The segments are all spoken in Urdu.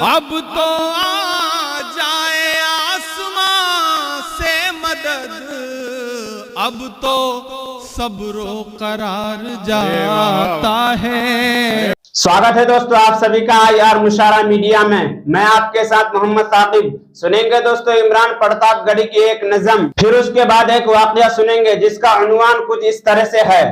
اب تو آ جائے آسمان سے مدد، اب تو صبر و قرار جاتا ہے۔ سواگت ہے دوستو آپ سبھی کا IR مشارہ میڈیا میں آپ کے ساتھ محمد ثاقب۔ سنیں گے دوستو عمران پرتاپ گڑھی کی ایک نظم، پھر اس کے بعد ایک واقعہ سنیں گے جس کا عنوان کچھ اس طرح سے ہے: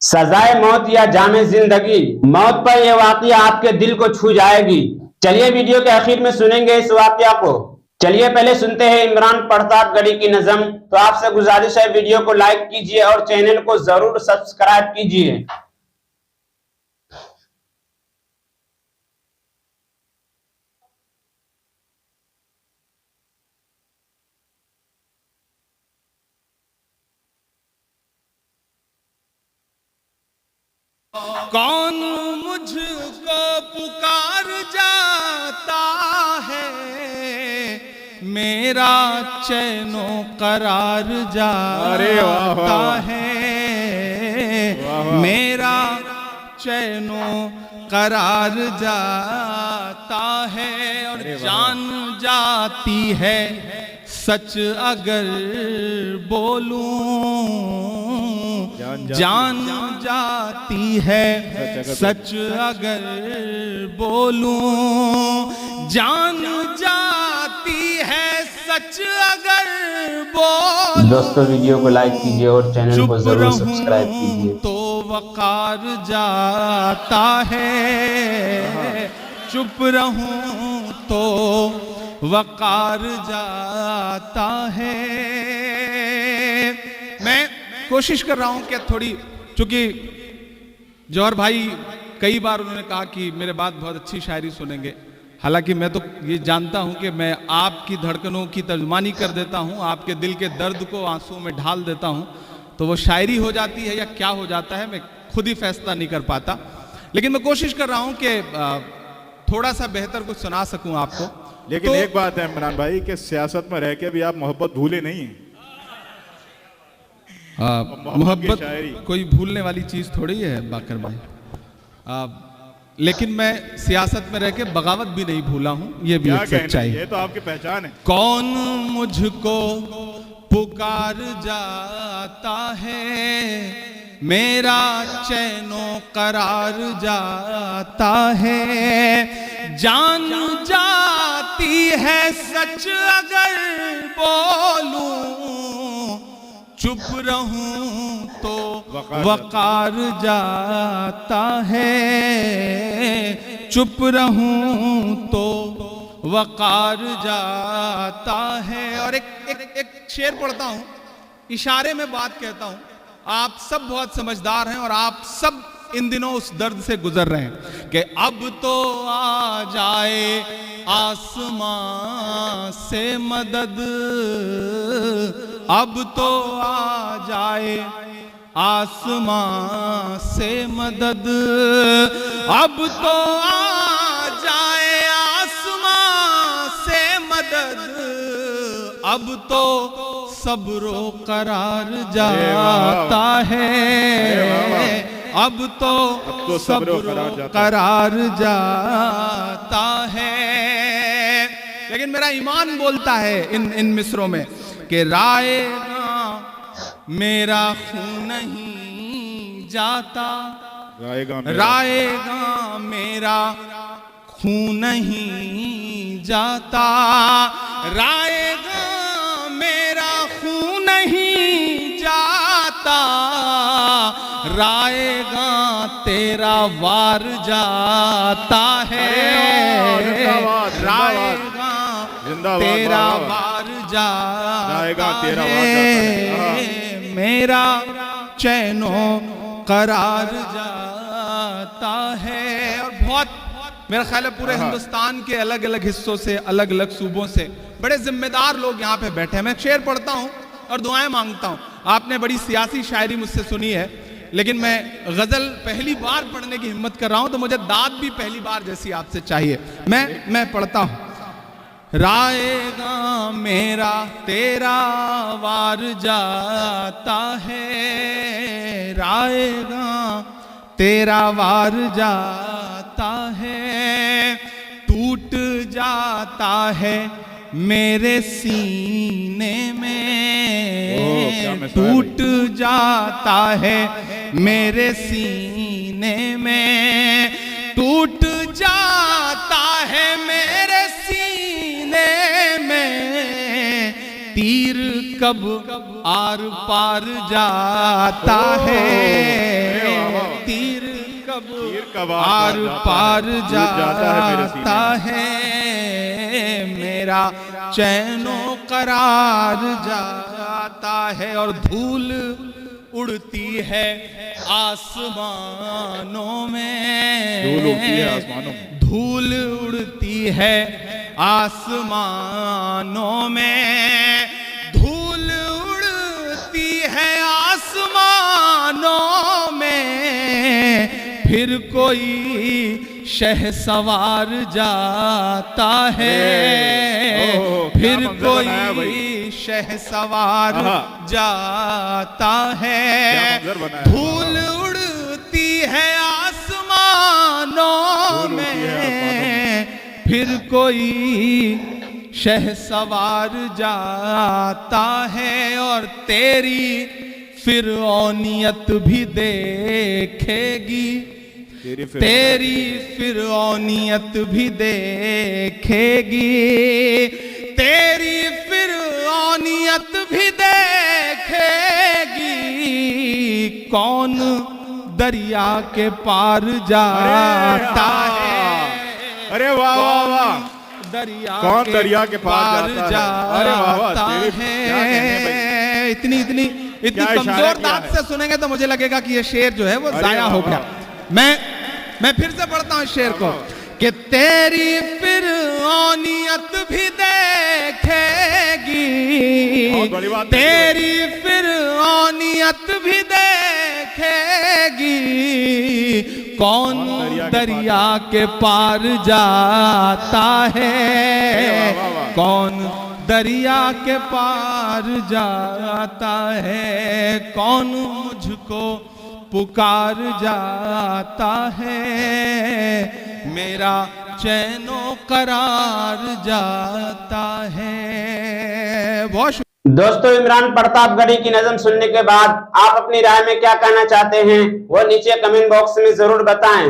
سزائے موت یا جام زندگی۔ موت پر یہ واقعہ آپ کے دل کو چھو جائے گی۔ چلیے ویڈیو کے آخر میں سنیں گے اس واقعہ کو۔ چلیے پہلے سنتے ہیں عمران پرتاپ گڑھی کی نظم۔ تو آپ سے گزارش ہے ویڈیو کو لائک کیجئے اور چینل کو ضرور سبسکرائب کیجئے۔ کون مجھ کو پکار جاتا ہے، میرا چین و قرار جاتا ہے، میرا چین و قرار جاتا ہے، اور جان جاتی ہے سچ اگر بولوں، جان جاتی ہے سچ اگر بولوں، جان جاتی ہے سچ اگر بولوں۔ دوستو ویڈیو کو لائک کیجئے اور چینل کو ضرور سبسکرائب کیجئے۔ تو وقار جاتا ہے، چپ رہوں تو وقار جاتا ہے۔ میں کوشش کر رہا ہوں کہ تھوڑی، چونکہ جوہر بھائی کئی بار انہوں نے کہا کہ میرے بعد بہت اچھی شاعری سنیں گے، حالانکہ میں تو یہ جانتا ہوں کہ میں آپ کی دھڑکنوں کی ترجمانی کر دیتا ہوں، آپ کے دل کے درد کو آنسوں میں ڈھال دیتا ہوں، تو وہ شاعری ہو جاتی ہے یا کیا ہو جاتا ہے میں خود ہی فیصلہ نہیں کر پاتا، لیکن میں کوشش کر رہا ہوں کہ تھوڑا سا بہتر کچھ سنا سکوں آپ کو۔ لیکن ایک بات ہے عمران بھائی کہ سیاست میں رہ کے بھی آپ محبت بھولے نہیں ہیں۔ محبت کوئی بھولنے والی چیز تھوڑی ہے باقر بھائی، لیکن میں سیاست میں رہ کے بغاوت بھی نہیں بھولا ہوں، یہ بھی ایک سچائی ہے۔ یہ تو آپ کی پہچان ہے۔ کون مجھ کو پکار جاتا ہے، میرا چین و قرار جاتا ہے، جان جاتی ہے سچ اگر بولوں، چپ رہوں تو وقار جاتا ہے، چپ رہوں تو وقار جاتا ہے۔ اور ایک شعر پڑھتا ہوں، اشارے میں بات کہتا ہوں، آپ سب بہت سمجھدار ہیں اور آپ سب ان دنوں اس درد سے گزر رہے ہیں کہ اب تو آ جائے آسمان سے مدد، اب تو آ جائے آسمان سے مدد، اب تو آ جائے آسمان سے مدد، اب تو صبر و قرار جاتا ہے، اب تو صبر و قرار جاتا ہے۔ لیکن میرا ایمان بولتا ہے ان مصروں میں کہ رائے گاں میرا خون نہیں جاتا، رائے گاں میرا خون نہیں جاتا، رائے گاں میرا خون نہیں جاتا، رائے گاں تیرا وار جاتا ہے، رائے گاں تیرا وار جاتا ہے، میرا چین و قرار جاتا ہے۔ اور بہت میرا خیال ہے پورے ہندوستان کے الگ الگ حصوں سے، الگ الگ صوبوں سے بڑے ذمہ دار لوگ یہاں پہ بیٹھے ہیں۔ میں شعر پڑھتا ہوں اور دعائیں مانگتا ہوں۔ آپ نے بڑی سیاسی شاعری مجھ سے سنی ہے، لیکن میں غزل پہلی بار پڑھنے کی ہمت کر رہا ہوں، تو مجھے داد بھی پہلی بار جیسی آپ سے چاہیے۔ میں پڑھتا ہوں۔ رائے گاں میرا تیرا وار جاتا ہے، رائے گاں تیرا وار جاتا ہے، ٹوٹ جاتا ہے میرے سینے میں، ٹوٹ جاتا ہے میرے سینے میں، ٹوٹ جاتا ہے میرے سینے میں، تیر کب آر پار جاتا ہے، تیر کب آر پار جاتا ہے، میرا چین و قرار جاتا ہے، اور دھول اڑتی ہے آسمانوں میں، دھول اڑتی ہے آسمانوں میں، دھول اڑتی ہے آسمانوں میں، پھر کوئی شہ سوار جاتا ہے، پھر کوئی شہ سوار جاتا ہے، دھول اڑتی ہے آسمانوں میں، پھر کوئی شہ سوار جاتا ہے، اور تیری فرعونیت بھی دیکھے گی، تیری فرعونیت بھی دیکھے گی، تیری فرعونیت بھی دیکھے گی، کون دریا کے پار جاتا ہے، ارے واہ واہ واہ، کون دریا کے پار جاتا ہے، اتنی کمزور داد سے سنیں گے تو مجھے لگے گا کہ یہ شعر جو ہے وہ ضائع ہو گیا۔ میں پھر سے پڑھتا ہوں شعر کو، کہ تیری فرعونیت بھی دیکھے گی، تیری فرعونیت بھی دیکھے گی، کون دریا کے پار جاتا ہے، کون دریا کے پار جاتا ہے، کون مجھ کو پکار جاتا ہے، میرا چین و قرار جاتا ہے۔ بہت دوستو، عمران پرتاپ گڑھی کی نظم سننے کے بعد آپ اپنی رائے میں کیا کہنا چاہتے ہیں وہ نیچے کمنٹ باکس میں ضرور بتائیں۔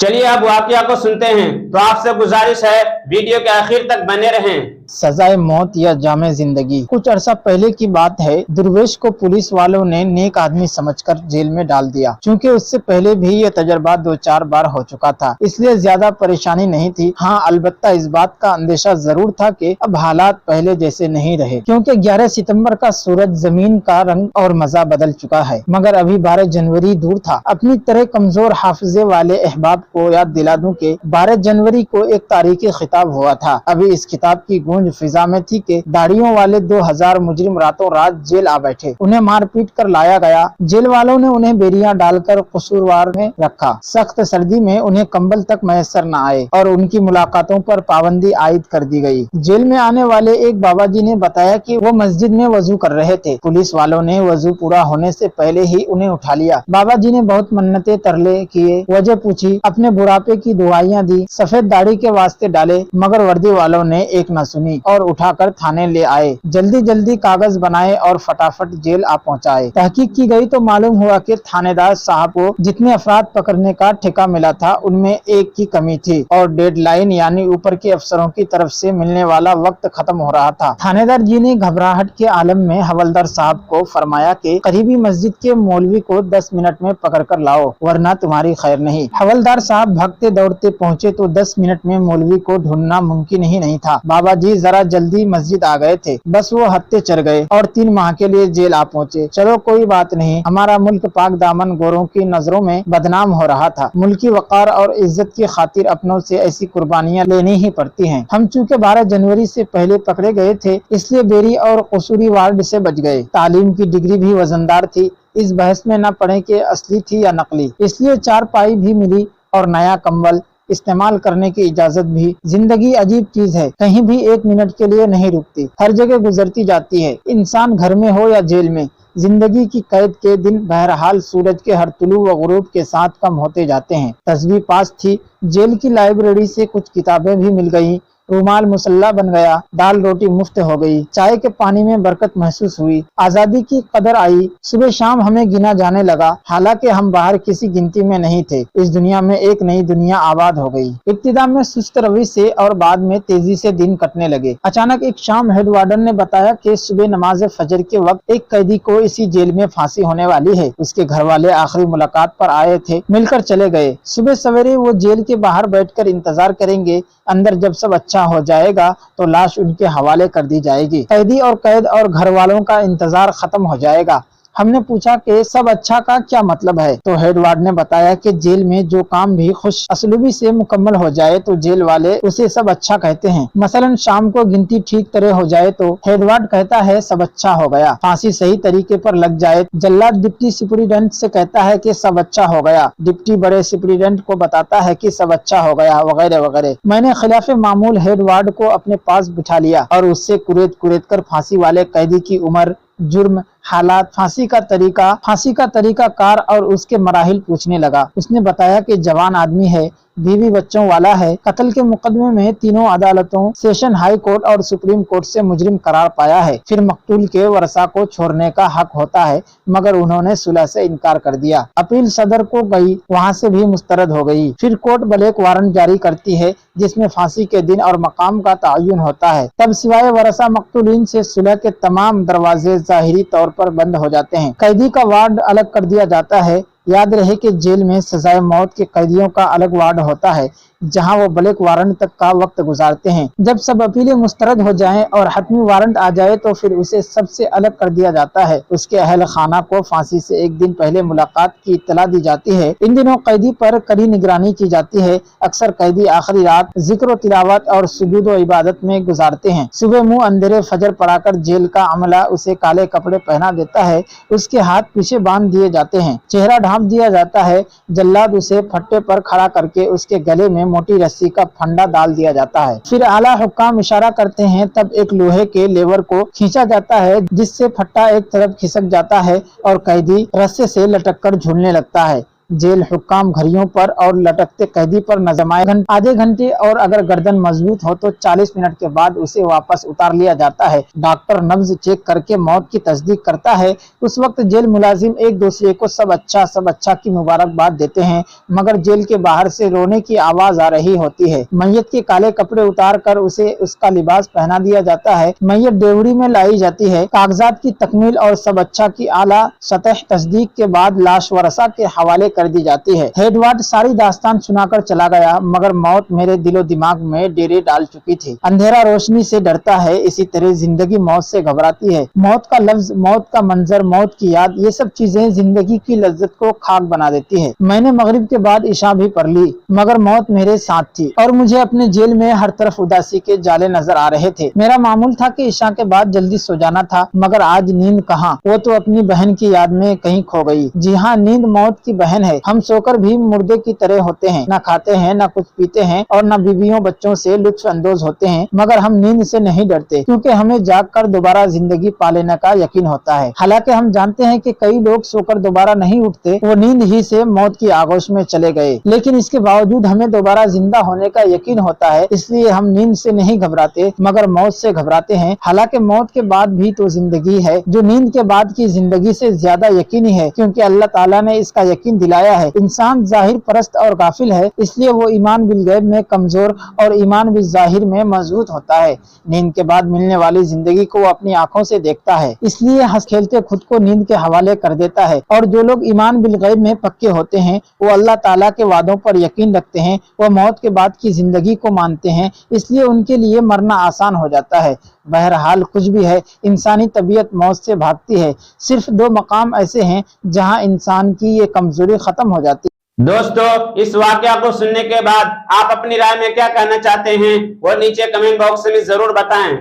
چلیے اب واقعہ کو سنتے ہیں، تو آپ سے گزارش ہے ویڈیو کے آخر تک بنے رہیں۔ سزائے موت یا جامع زندگی۔ کچھ عرصہ پہلے کی بات ہے، درویش کو پولیس والوں نے نیک آدمی سمجھ کر جیل میں ڈال دیا۔ چونکہ اس سے پہلے بھی یہ تجربہ 2-4 بار ہو چکا تھا، اس لیے زیادہ پریشانی نہیں تھی۔ ہاں، البتہ اس بات کا اندیشہ ضرور تھا کہ اب حالات پہلے جیسے نہیں رہے، کیونکہ 11 ستمبر کا سورج زمین کا رنگ اور مزہ بدل چکا ہے۔ مگر ابھی 12 جنوری دور تھا۔ اپنی طرح کمزور حافظے والے احباب کو یاد دلا دوں کہ 12 جنوری کو ایک تاریخی خطاب ہوا تھا۔ ابھی اس خطاب کی گونج فضا میں تھی کہ داڑھیوں والے 2000 مجرم راتوں رات جیل آ بیٹھے۔ انہیں مار پیٹ کر لایا گیا۔ جیل والوں نے انہیں بیڑیاں ڈال کر قصوروار میں رکھا۔ سخت سردی میں انہیں کمبل تک میسر نہ آئے اور ان کی ملاقاتوں پر پابندی عائد کر دی گئی۔ جیل میں آنے والے ایک بابا جی نے بتایا کہ وہ مسجد میں وضو کر رہے تھے۔ پولیس والوں نے وضو پورا ہونے سے پہلے ہی انہیں اٹھا لیا۔ بابا جی نے بہت منتیں ترلے کیے، وجہ پوچھی، اپنے بڑھاپے کی دعائیاں دی، سفید داڑھی کے واسطے ڈالے، مگر وردی والوں نے ایک نہ سنی اور اٹھا کر تھانے لے آئے۔ جلدی جلدی کاغذ بنائے اور فٹافٹ جیل آ پہنچائے۔ تحقیق کی گئی تو معلوم ہوا کہ تھانے دار صاحب کو جتنے افراد پکڑنے کا ٹھیکہ ملا تھا ان میں ایک کی کمی تھی اور ڈیڈ لائن یعنی اوپر کے افسروں کی طرف سے ملنے والا وقت ختم ہو رہا تھا۔ تھانے دار جی نے گھبراہٹ کے عالم میں حوالدار صاحب کو فرمایا کہ قریبی مسجد کے مولوی کو 10 منٹ میں پکڑ کر لاؤ ورنہ تمہاری خیر نہیں۔ حوالدار صاحب بھاگتے دوڑتے پہنچے تو 10 منٹ میں مولوی کو ڈھونڈنا ممکن ہی نہیں تھا۔ بابا جی ذرا جلدی مسجد آ گئے تھے، بس وہ ہفتے چڑھ گئے اور 3 ماہ کے لیے جیل آ پہنچے۔ چلو کوئی بات نہیں، ہمارا ملک پاک دامن گوروں کی نظروں میں بدنام ہو رہا تھا۔ ملکی وقار اور عزت کی خاطر اپنوں سے ایسی قربانیاں لینی ہی پڑتی ہیں۔ ہم چونکہ 12 جنوری سے پہلے پکڑے گئے تھے اس لیے بیری اور قصوری وارڈ سے بچ گئے۔ تعلیم کی ڈگری بھی وزندار تھی، اس بحث میں نہ پڑھیں کہ اصلی تھی یا نقلی، اس لیے 4 پائی بھی ملی اور نیا کمبل استعمال کرنے کی اجازت بھی۔ زندگی عجیب چیز ہے، کہیں بھی 1 منٹ کے لیے نہیں رکتی، ہر جگہ گزرتی جاتی ہے۔ انسان گھر میں ہو یا جیل میں، زندگی کی قید کے دن بہرحال سورج کے ہر طلوع و غروب کے ساتھ کم ہوتے جاتے ہیں۔ تصویر پاس تھی، جیل کی لائبریری سے کچھ کتابیں بھی مل گئیں، رومال مسلح بن گیا، دال روٹی مفت ہو گئی، چائے کے پانی میں برکت محسوس ہوئی، آزادی کی قدر آئی، صبح شام ہمیں گنا جانے لگا، حالانکہ ہم باہر کسی گنتی میں نہیں تھے۔ اس دنیا میں ایک نئی دنیا آباد ہو گئی۔ ابتدا میں سست روی سے اور بعد میں تیزی سے دن کٹنے لگے۔ اچانک ایک شام ہیڈ وارڈن نے بتایا کہ صبح نماز فجر کے وقت ایک قیدی کو اسی جیل میں پھانسی ہونے والی ہے۔ اس کے گھر والے آخری ملاقات پر آئے تھے، مل کر چلے گئے۔ صبح سویرے وہ جیل کے باہر بیٹھ کر انتظار کریں گے، اندر جب سب اچھا ہو جائے گا تو لاش ان کے حوالے کر دی جائے گی۔ قیدی اور قید اور گھر والوں کا انتظار ختم ہو جائے گا۔ ہم نے پوچھا کہ سب اچھا کا کیا مطلب ہے؟ تو ہیڈ وارڈ نے بتایا کہ جیل میں جو کام بھی خوش اسلوبی سے مکمل ہو جائے تو جیل والے اسے سب اچھا کہتے ہیں۔ مثلا شام کو گنتی ٹھیک طرح ہو جائے تو ہیڈ وارڈ کہتا ہے سب اچھا ہو گیا۔ پھانسی صحیح طریقے پر لگ جائے، جلاد ڈپٹی سپرنٹینڈنٹ سے کہتا ہے کہ سب اچھا ہو گیا، ڈپٹی بڑے سپرنٹینڈنٹ کو بتاتا ہے کہ سب اچھا ہو گیا، وغیرہ وغیرہ۔ میں نے خلاف معمول ہیڈ وارڈ کو اپنے پاس بٹھا لیا اور اس سے کریت کر پھانسی والے قیدی کی عمر، جرم، حالات، پھانسی کا طریقہ کار اور اس کے مراحل پوچھنے لگا۔ اس نے بتایا کہ جوان آدمی ہے، بیوی بچوں والا ہے، قتل کے مقدمے میں تینوں عدالتوں، سیشن ہائی کورٹ اور سپریم کورٹ سے مجرم قرار پایا ہے۔ پھر مقتول کے ورثاء کو چھوڑنے کا حق ہوتا ہے، مگر انہوں نے صلح سے انکار کر دیا۔ اپیل صدر کو گئی، وہاں سے بھی مسترد ہو گئی۔ پھر کورٹ بلیک وارنٹ جاری کرتی ہے جس میں پھانسی کے دن اور مقام کا تعین ہوتا ہے۔ تب سوائے ورثاء مقتولین سے صلح کے تمام دروازے ظاہری طور پر بند ہو جاتے ہیں۔ قیدی کا وارڈ الگ کر دیا جاتا ہے۔ یاد رہے کہ جیل میں سزائے موت کے قیدیوں کا الگ وارڈ ہوتا ہے جہاں وہ بلیک وارنٹ تک کا وقت گزارتے ہیں۔ جب سب اپیلیں مسترد ہو جائیں اور حتمی وارنٹ آ جائے تو پھر اسے سب سے الگ کر دیا جاتا ہے۔ اس کے اہل خانہ کو پھانسی سے ایک دن پہلے ملاقات کی اطلاع دی جاتی ہے۔ ان دنوں قیدی پر کڑی نگرانی کی جاتی ہے۔ اکثر قیدی آخری رات ذکر و تلاوت اور سجود و عبادت میں گزارتے ہیں۔ صبح منہ اندھیرے فجر پڑا کر جیل کا عملہ اسے کالے کپڑے پہنا دیتا ہے، اس کے ہاتھ پیچھے باندھ دیے جاتے ہیں، چہرہ ڈھانپ دیا جاتا ہے۔ جلاد اسے پھٹے پر کھڑا کر کے اس کے گلے میں موٹی رسی کا پھندا ڈال دیا جاتا ہے۔ پھر اعلیٰ حکام اشارہ کرتے ہیں، تب ایک لوہے کے لیور کو کھینچا جاتا ہے جس سے پھٹا ایک طرف کھسک جاتا ہے اور قیدی رسے سے لٹک کر جھولنے لگتا ہے۔ جیل حکام گھڑیوں پر اور لٹکتے قیدی پر نظم آدھے گھنٹے اور اگر گردن مضبوط ہو تو 40 منٹ کے بعد اسے واپس اتار لیا جاتا ہے۔ ڈاکٹر نبض چیک کر کے موت کی تصدیق کرتا ہے۔ اس وقت جیل ملازم ایک دوسرے کو سب اچھا کی مبارکباد دیتے ہیں، مگر جیل کے باہر سے رونے کی آواز آ رہی ہوتی ہے۔ میت کے کالے کپڑے اتار کر اسے اس کا لباس پہنا دیا جاتا ہے۔ میت ڈیوڑی میں لائی جاتی ہے۔ کاغذات کی تکمیل اور سب اچھا کی اعلیٰ سطح تصدیق کے بعد لاش ورثاء کے حوالے کر دی جاتی ہے۔ ہیڈ وارڈ ساری داستان سنا کر چلا گیا، مگر موت میرے دل و دماغ میں ڈیرے ڈال چکی تھی۔ اندھیرا روشنی سے ڈرتا ہے، اسی طرح زندگی موت سے گھبراتی ہے۔ موت کا لفظ، موت کا منظر، موت کی یاد، یہ سب چیزیں زندگی کی لذت کو خاک بنا دیتی ہے۔ میں نے مغرب کے بعد عشاء بھی پڑھ لی، مگر موت میرے ساتھ تھی اور مجھے اپنے جیل میں ہر طرف اداسی کے جالے نظر آ رہے تھے۔ میرا معمول تھا کہ عشاء کے بعد جلدی سو جانا تھا، مگر آج نیند کہاں، وہ تو اپنی بہن کی یاد میں کہیں کھو گئی۔ جی ہاں، نیند موت کی بہن ہے۔ ہم سو کر بھی مردے کی طرح ہوتے ہیں، نہ کھاتے ہیں، نہ کچھ پیتے ہیں اور نہ بیویوں بچوں سے لطف اندوز ہوتے ہیں، مگر ہم نیند سے نہیں ڈرتے کیونکہ ہمیں جاگ کر دوبارہ زندگی پا لینے کا یقین ہوتا ہے۔ حالانکہ ہم جانتے ہیں کہ کئی لوگ سو کر دوبارہ نہیں اٹھتے، وہ نیند ہی سے موت کی آغوش میں چلے گئے، لیکن اس کے باوجود ہمیں دوبارہ زندہ ہونے کا یقین ہوتا ہے۔ اس لیے ہم نیند سے نہیں گھبراتے مگر موت سے گھبراتے ہیں۔ حالانکہ موت کے بعد بھی تو زندگی ہے، جو نیند کے بعد کی زندگی سے زیادہ یقینی ہے، کیونکہ اللہ تعالیٰ نے اس کا یقین دلایا ہے۔ انسان ظاہر پرست اور غافل ہے، اس لیے وہ ایمان بالغیب میں کمزور اور ایمان بالظاہر میں مضبوط ہوتا ہے۔ نیند کے بعد ملنے والی زندگی کو وہ اپنی آنکھوں سے دیکھتا ہے، اس لیے ہنس کھیلتے خود کو نیند کے حوالے کر دیتا ہے۔ اور جو لوگ ایمان بالغیب میں پکے ہوتے ہیں، وہ اللہ تعالیٰ کے وعدوں پر یقین رکھتے ہیں، وہ موت کے بعد کی زندگی کو مانتے ہیں، اس لیے ان کے لیے مرنا آسان ہو جاتا ہے۔ بہرحال کچھ بھی ہے، انسانی طبیعت موت سے بھاگتی ہے۔ صرف 2 مقام ایسے ہیں جہاں انسان کی یہ کمزوری ختم ہو جاتی ہے۔ دوستو، اس واقعہ کو سننے کے بعد آپ اپنی رائے میں کیا کہنا چاہتے ہیں وہ نیچے کمنٹ باکس میں ضرور بتائیں،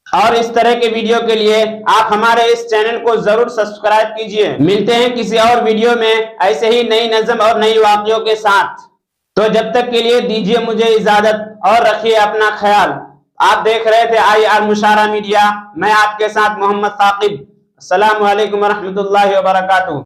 اور اس طرح کے ویڈیو کے لیے آپ ہمارے اس چینل کو ضرور سبسکرائب کیجئے۔ ملتے ہیں کسی اور ویڈیو میں ایسے ہی نئی نظم اور نئی واقعوں کے ساتھ، تو جب تک کے لیے دیجئے مجھے اجازت اور رکھیے اپنا خیال۔ آپ دیکھ رہے تھے IR مشارہ میڈیا، میں آپ کے ساتھ محمد ثاقب۔ السلام علیکم ورحمۃ اللہ وبرکاتہ۔